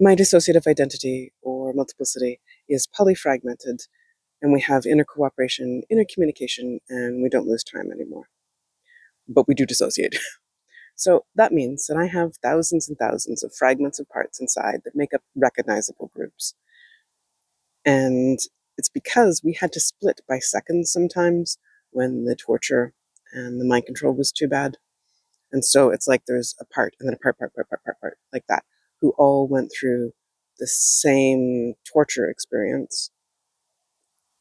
My dissociative identity or multiplicity is polyfragmented, and we have inner cooperation, inner communication, and we don't lose time anymore. But we do dissociate. So that means that I have thousands and thousands of fragments of parts inside that make up recognizable groups. And it's because we had to split by seconds sometimes when the torture and the mind control was too bad. And so it's like there's a part and then a part, like that, who all went through the same torture experience,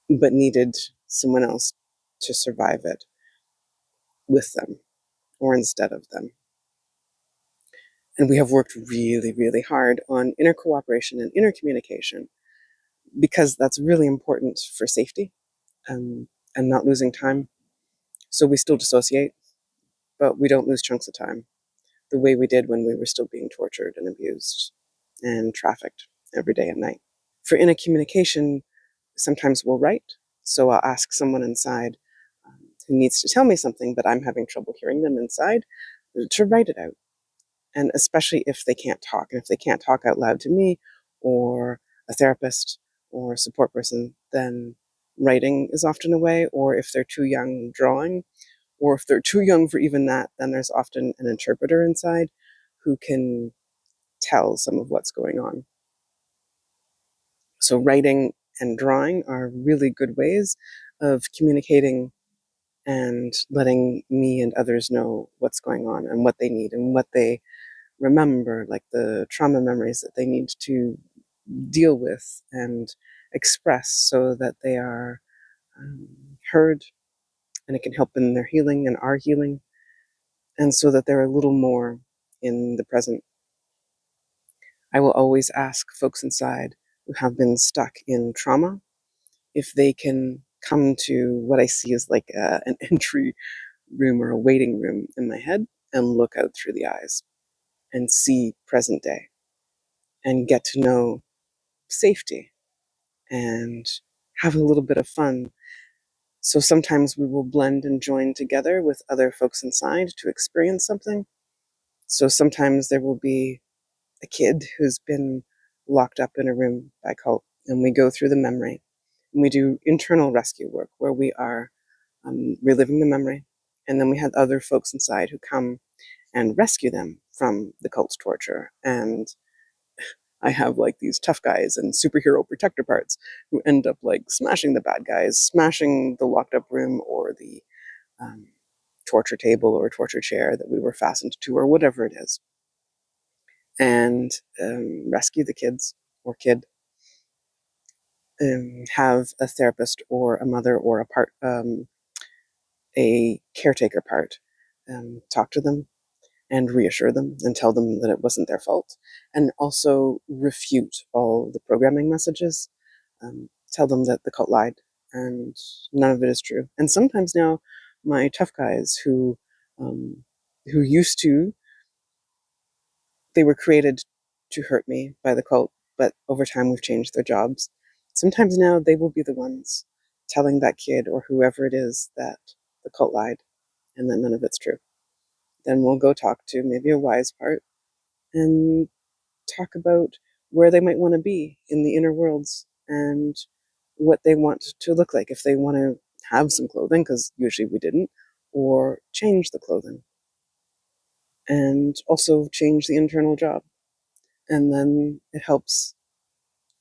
but needed someone else to survive it with them or instead of them. And we have worked really, really hard on inner cooperation and inner communication because that's really important for safety and not losing time. So we still dissociate, but we don't lose chunks of time the way we did when we were still being tortured and abused and trafficked every day and night. For inner communication, sometimes we'll write. So I'll ask someone inside who needs to tell me something, but I'm having trouble hearing them inside, to write it out. And especially if they can't talk, and if they can't talk out loud to me or a therapist or a support person, then writing is often a way. Or if they're too young, drawing. Or if they're too young for even that, then there's often an interpreter inside who can tell some of what's going on. So writing and drawing are really good ways of communicating and letting me and others know what's going on and what they need and what they remember, like the trauma memories that they need to deal with and express so that they are heard, and it can help in their healing and our healing, and so that they're a little more in the present. I will always ask folks inside who have been stuck in trauma if they can come to what I see as like an entry room or a waiting room in my head and look out through the eyes and see present day and get to know safety and have a little bit of fun. So sometimes we will blend and join together with other folks inside to experience something. So sometimes there will be a kid who's been locked up in a room by cult, and we go through the memory and we do internal rescue work where we are reliving the memory. And then we have other folks inside who come and rescue them from the cult's torture. And I have like these tough guys and superhero protector parts who end up like smashing the bad guys, smashing the locked up room or the torture table or torture chair that we were fastened to or whatever it is, and rescue the kids or kid, have a therapist or a mother or a caretaker part, talk to them and reassure them and tell them that it wasn't their fault, and also refute all the programming messages, tell them that the cult lied and none of it is true. And sometimes now my tough guys who used to, they were created to hurt me by the cult, but over time we've changed their jobs. Sometimes now they will be the ones telling that kid or whoever it is that the cult lied and that none of it's true. Then we'll go talk to maybe a wise part and talk about where they might want to be in the inner worlds and what they want to look like, if they want to have some clothing, because usually we didn't, or change the clothing, and also change the internal job. And then it helps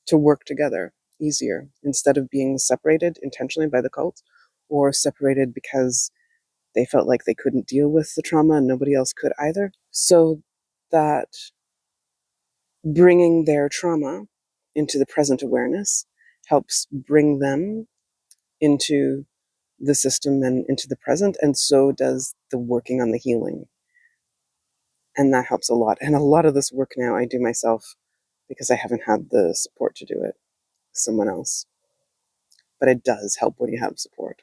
to work together easier instead of being separated intentionally by the cult or separated because they felt like they couldn't deal with the trauma and nobody else could either. So that bringing their trauma into the present awareness helps bring them into the system and into the present, and so does the working on the healing. And that helps a lot. And a lot of this work now I do myself because I haven't had the support to do it, someone else. But it does help when you have support.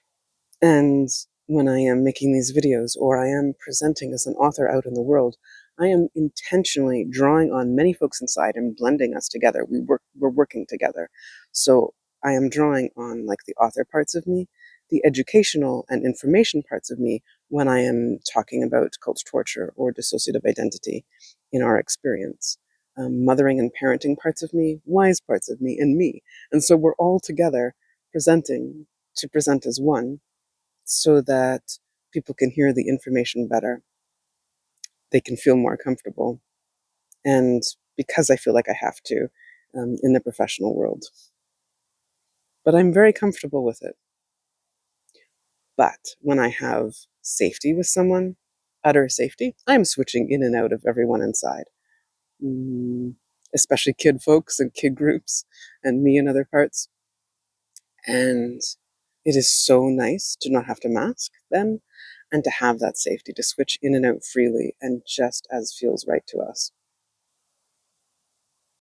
And when I am making these videos or I am presenting as an author out in the world, I am intentionally drawing on many folks inside and blending us together. We're working together. So I am drawing on like the author parts of me, the educational and information parts of me when I am talking about cult torture or dissociative identity in our experience. mothering and parenting parts of me, wise parts of me, and me. And so we're all together presenting to present as one so that people can hear the information better. They can feel more comfortable. And because I feel like I have to in the professional world. But I'm very comfortable with it. But when I have safety with someone, utter safety, I'm switching in and out of everyone inside. Especially kid folks and kid groups and me and other parts. And it is so nice to not have to mask then and to have that safety to switch in and out freely and just as feels right to us.